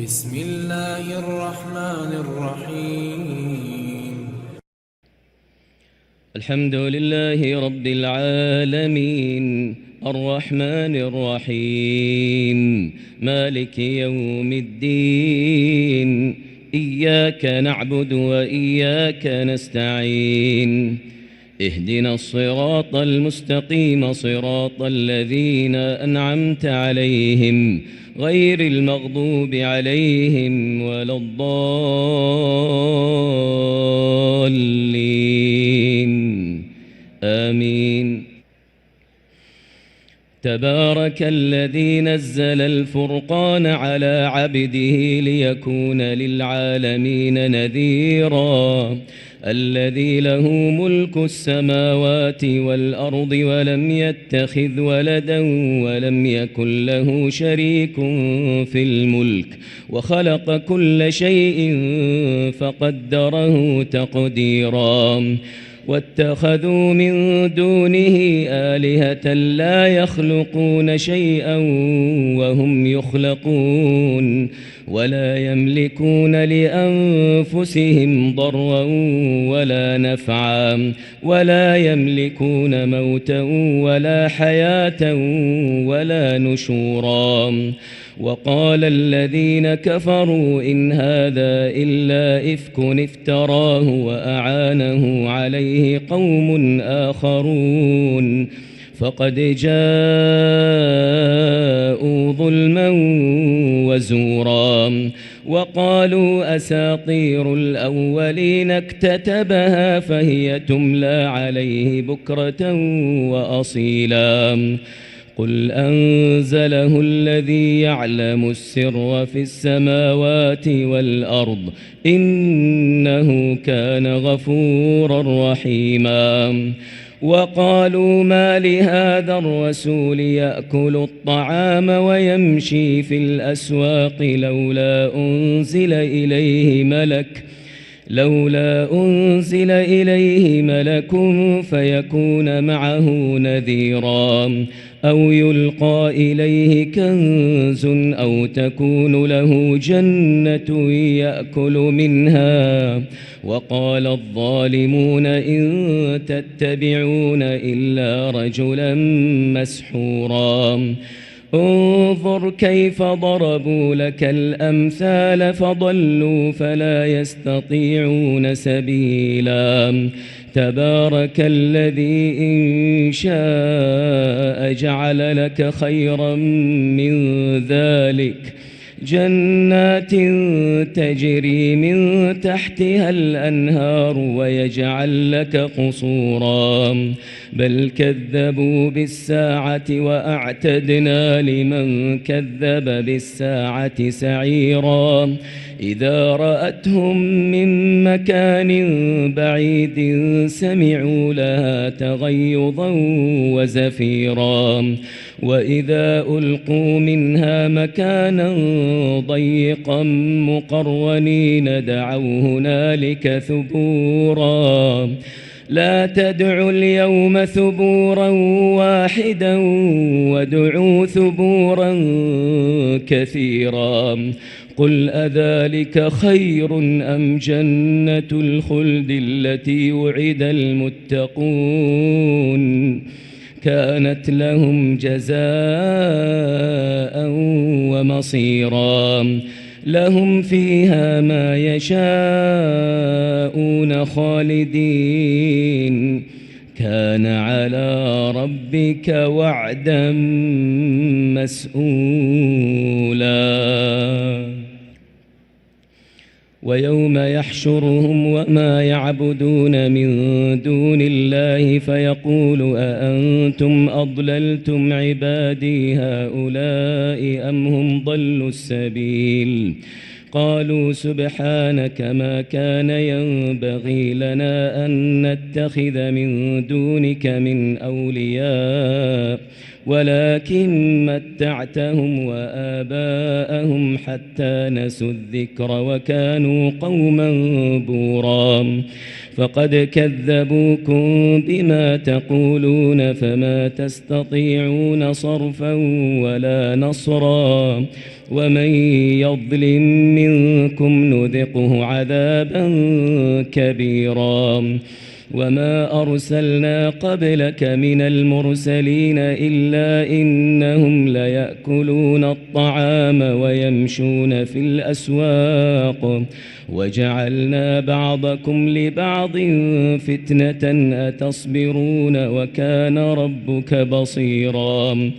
بسم الله الرحمن الرحيم. الحمد لله رب العالمين الرحمن الرحيم مالك يوم الدين إياك نعبد وإياك نستعين اهدنا الصراط المستقيم صراط الذين أنعمت عليهم غير المغضوب عليهم ولا الضالين آمين. تبارك الذي نزل الفرقان على عبده ليكون للعالمين نذيرا الذي له ملك السماوات والأرض ولم يتخذ ولدا ولم يكن له شريك في الملك وخلق كل شيء فقدره تقديرا واتخذوا من دونه آلهة لا يخلقون شيئا وهم يخلقون ولا يملكون لأنفسهم ضرا ولا نفعا ولا يملكون موتا ولا حياة ولا نشورا. وقال الذين كفروا إن هذا إلا إفك افتراه وأعانه عليه قوم آخرون فقد جاءوا ظلما وزورا. وقالوا أساطير الأولين اكتتبها فهي تملى عليه بكرة وأصيلا. قل أنزله الذي يعلم السر في السماوات والأرض إنه كان غفورا رحيما. وقالوا ما لهذا الرسول يأكل الطعام ويمشي في الأسواق لولا أنزل إليه ملك فيكون معه نذيرا أو يلقى إليه كنز أو تكون له جنة يأكل منها. وقال الظالمون إن تتبعون إلا رجلا مسحورا. انظر كيف ضربوا لك الأمثال فضلوا فلا يستطيعون سبيلا. تبارك الذي إن شاء جعل لك خيرا من ذلك جنات تجري من تحتها الأنهار ويجعل لك قصورا بل كذبوا بالساعة وأعتدنا لمن كذب بالساعة سعيرا. إذا رأتهم من مكان بعيد سمعوا لها تغيظا وزفيرا وإذا ألقوا منها مكانا ضيقا مقرنين دعوا هنالك ثبورا. لا تدعوا اليوم ثبورا واحدا وادعوا ثبورا كثيرا. قل أذلك خير أم جنة الخلد التي وعد المتقون كانت لهم جزاء ومصيرا. لهم فيها ما يشاءون خالدين كان على ربك وعدا مسئولا. ويوم يحشرهم وما يعبدون من دون الله فيقول أأنتم أضللتم عبادي هؤلاء أم هم ضلوا السبيل. قالوا سبحانك ما كان ينبغي لنا أن نتخذ من دونك من أولياء ولكن متعتهم وآباءهم حتى نسوا الذكر وكانوا قوما بورا فقد كذبوكم بما تقولون فما تستطيعون صرفا ولا نصرا ومن يظلم منكم نذقه عذابا كبيرا وما أرسلنا قبلك من المرسلين إلا إنهم ليأكلون الطعام ويمشون في الأسواق وجعلنا بعضكم لبعض فتنة أتصبرون وكان ربك بصيرا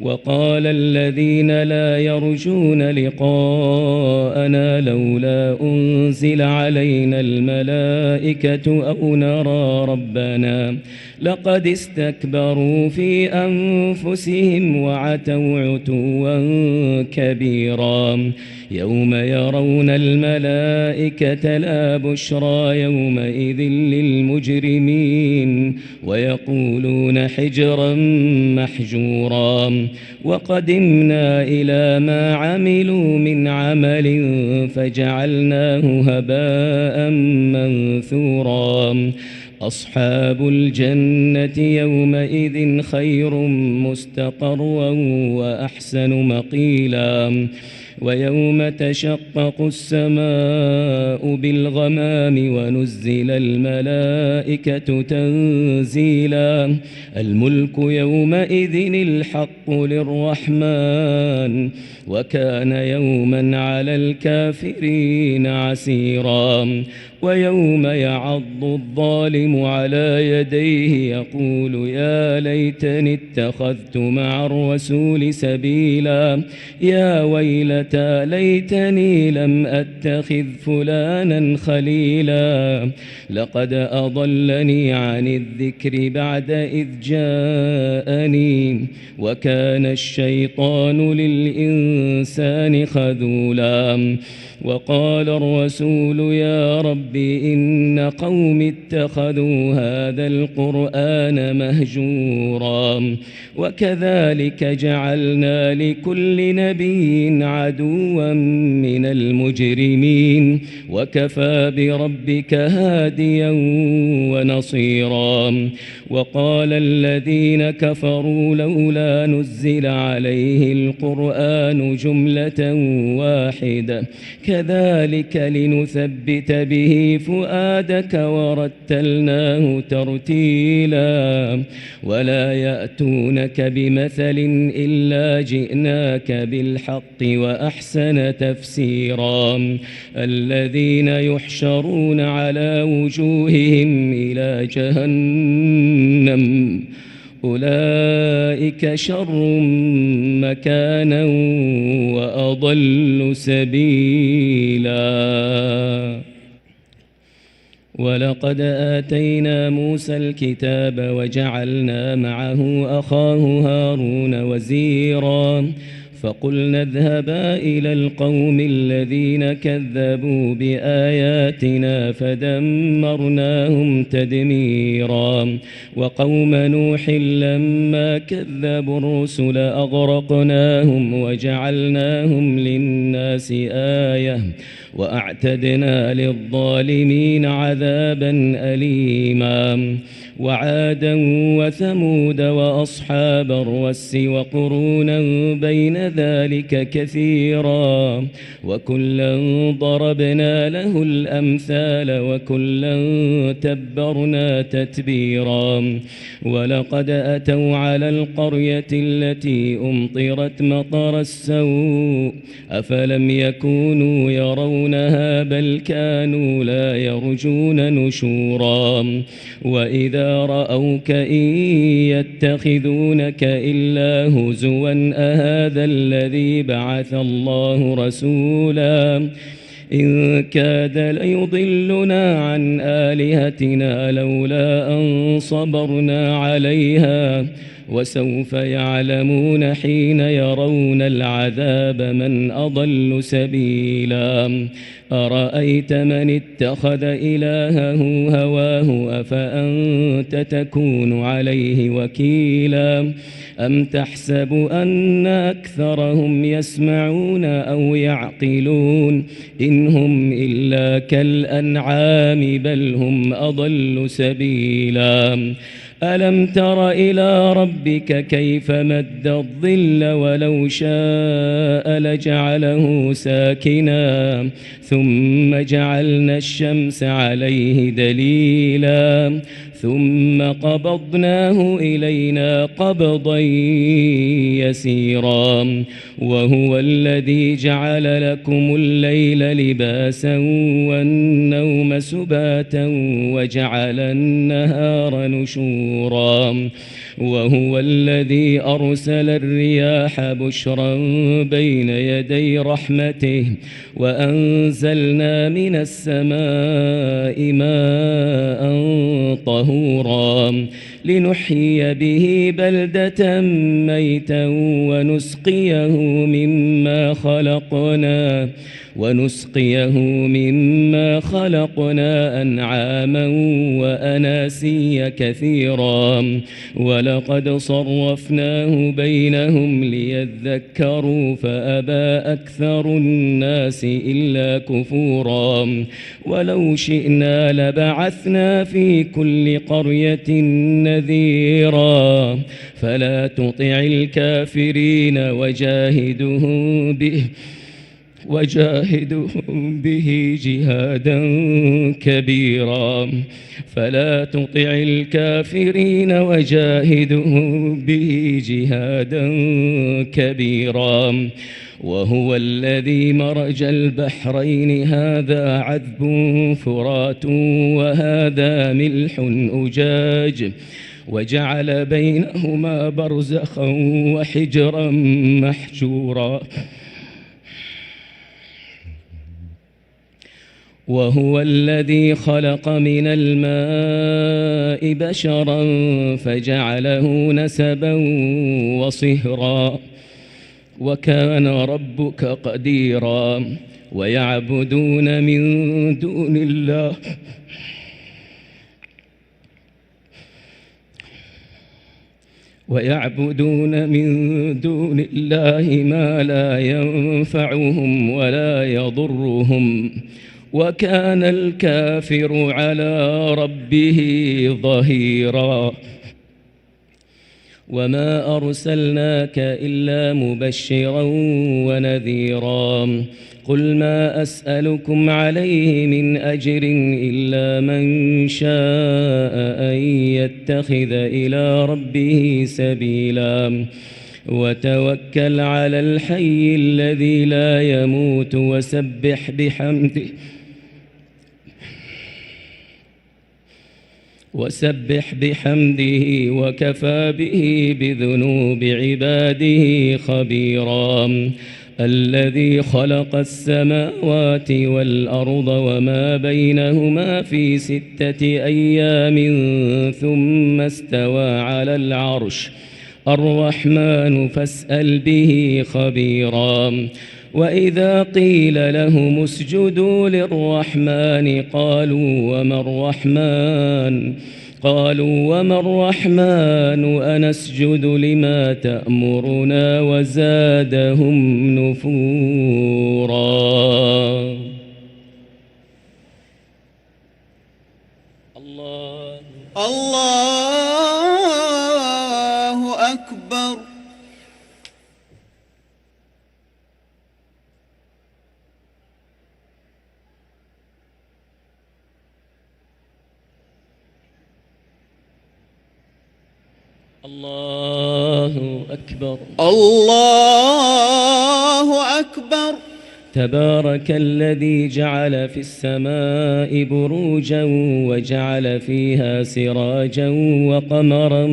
وقال الذين لا يرجون لقاءنا لولا أنزل علينا الملائكة أو نرى ربنا لقد استكبروا في أنفسهم وعتوا عتوا كبيرا يوم يرون الملائكة لا بشرى يومئذ للمجرمين ويقولون حجرا محجورا وقدمنا إلى ما عملوا من عمل فجعلناه هباء منثورا أصحاب الجنة يومئذ خير مستقرا وأحسن مقيلا ويوم تشقق السماء بالغمام ونزل الملائكة تنزيلا الملك يومئذ الحق للرحمن وكان يوما على الكافرين عسيرا ويوم يعض الظالم على يديه يقول يا ليتني اتخذت مع الرسول سبيلا يا ويلتى ليتني لم أتخذ فلانا خليلا لقد أضلني عن الذكر بعد إذ جاءني وكان الشيطان للإنسان خذولا وقال الرسول يا رب إن قوم اتخذوا هذا القرآن مهجورا وكذلك جعلنا لكل نبي عدوا من المجرمين وكفى بربك هاديا ونصيرا وقال الذين كفروا لولا نزل عليه القرآن جملة واحدة كذلك لنثبت به فؤادك ورتلناه ترتيلا ولا يأتونك بمثل إلا جئناك بالحق وأحسن تفسيرا الذين يحشرون على وجوههم إلى جهنم أولئك شر مكانا وأضل سبيلا ولقد آتينا موسى الكتاب وجعلنا معه أخاه هارون وزيرا فقلنا اذهبا إلى القوم الذين كذبوا بآياتنا فدمرناهم تدميرا وقوم نوح لما كذبوا الرسل أغرقناهم وجعلناهم للناس آية وأعتدنا للظالمين عذابا أليما وعادا وثمود وأصحاب الرس وقرونا بين ذلك كثيرا وكلا ضربنا له الأمثال وكلا تبرنا تتبيرا ولقد أتوا على القرية التي أمطرت مطر السوء أفلم يكونوا يرونها بل كانوا لا يرجون نشورا وإذا رأوك إن يتخذونك إلا هزوا أهذا الذي بعث الله رسولا إن كاد ليضلنا عن آلهتنا لولا أن صبرنا عليها وسوف يعلمون حين يرون العذاب من أضل سبيلا أرأيت من اتخذ إلهه هواه أفأنت تكون عليه وكيلا أم تحسب أن أكثرهم يسمعون أو يعقلون إن هم إلا كالأنعام بل هم أضل سبيلا ألم تر إلى ربك كيف مد الظل ولو شاء لجعله ساكنا ثم جعلنا الشمس عليه دليلا ثم قبضناه إلينا قبضا يسيرا وهو الذي جعل لكم الليل لباسا والنوم سباتا وجعل النهار نشورا وهو الذي أرسل الرياح بشرا بين يدي رحمته وأنزلنا من السماء ماء طهورا لنحيي به بلدة ميتا ونسقيه مما خلقنا أنعاما وأناسيا كثيرا ولقد صرفناه بينهم ليذكروا فأبى أكثر الناس إلا كفورا ولو شئنا لبعثنا في كل قرية نذيرا فلا تطع الكافرين وجاهدهم به جهادا كبيرا فلا تطع الكافرين وجاهدهم به جهادا كبيرا وهو الذي مرج البحرين هذا عذب فرات وهذا ملح أجاج وجعل بينهما برزخا وحجرا محجورا وهو الذي خلق من الماء بشرا فجعله نسبا وصهرا وكان ربك قديرا ويعبدون من دون الله ما لا ينفعهم ولا يضرهم وكان الكافر على ربه ظهيرا وما أرسلناك إلا مبشرا ونذيرا قل ما أسألكم عليه من أجر إلا من شاء أن يتخذ إلى ربه سبيلا وتوكل على الحي الذي لا يموت وسبح بحمده وكفى به بذنوب عباده خبيرا الذي خلق السماوات والأرض وما بينهما في 6 أيام ثم استوى على العرش الرحمن فاسأل به خبيرا وإذا قيل لهم اسجدوا للرحمن قالوا وما الرحمن أنسجد لما تأمرنا وزادهم نفورا الله أكبر الله أكبر الله أكبر تبارك الذي جعل في السماء بروجا وجعل فيها سراجا وقمرا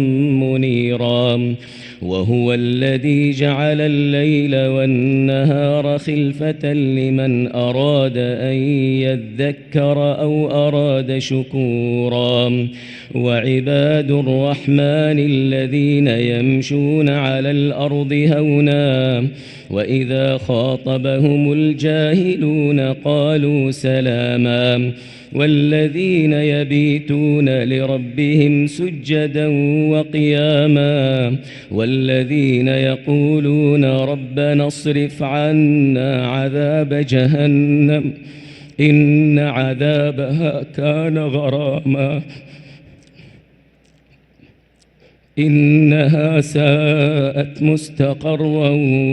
منيرا وهو الذي جعل الليل والنهار خلفة لمن أراد أن يذكر أو أراد شكورا وعباد الرحمن الذين يمشون على الأرض هونا وإذا خاطبهم الجاهلون قالوا سلاما والذين يبيتون لربهم سجدا وقياما والذين يقولون ربنا اصرف عنا عذاب جهنم إن عذابها كان غراما إنها ساءت مستقرا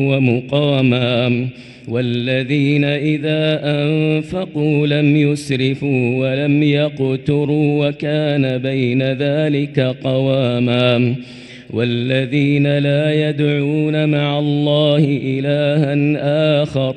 ومقاما والذين إذا أنفقوا لم يسرفوا ولم يقتروا وكان بين ذلك قواما والذين لا يدعون مع الله إلها آخر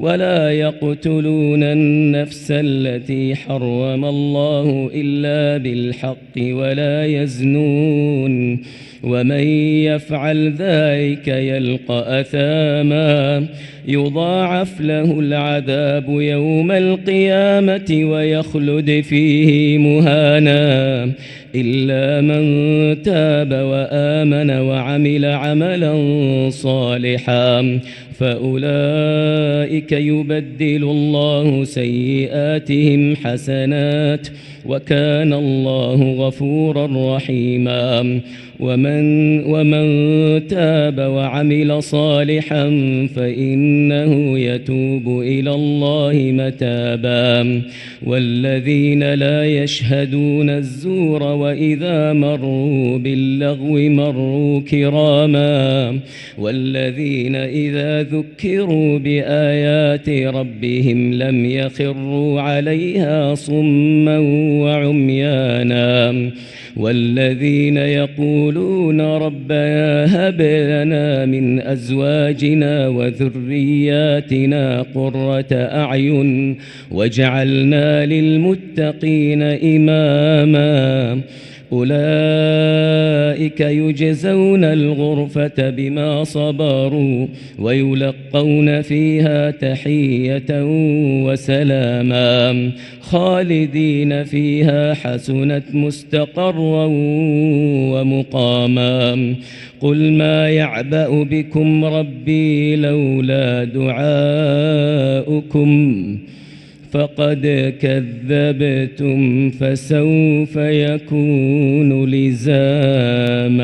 ولا يقتلون النفس التي حرم الله إلا بالحق ولا يزنون ومن يفعل ذلك يلقى أثاما يضاعف له العذاب يوم القيامة ويخلد فيه مهانا إلا من تاب وآمن وعمل عملا صالحا فأولئك يبدل الله سيئاتهم حسنات وكان الله غفورا رحيما ومن تاب وعمل صالحا فإنه يتوب إلى الله متابا والذين لا يشهدون الزور وإذا مروا باللغو مروا كراما والذين إذا ذكروا بآيات ربهم لم يخروا عليها صما وعميانا والذين يقولون ربنا هب لنا من أزواجنا وذرياتنا قرة أعين واجعلنا للمتقين إماما أولئك يجزون الغرفة بما صبروا ويلقون فيها تحية وسلاما خالدين فيها حسنت مستقرا ومقاما قل ما يعبأ بكم ربي لولا دعاؤكم فقد كذبتم فسوف يكون لزاما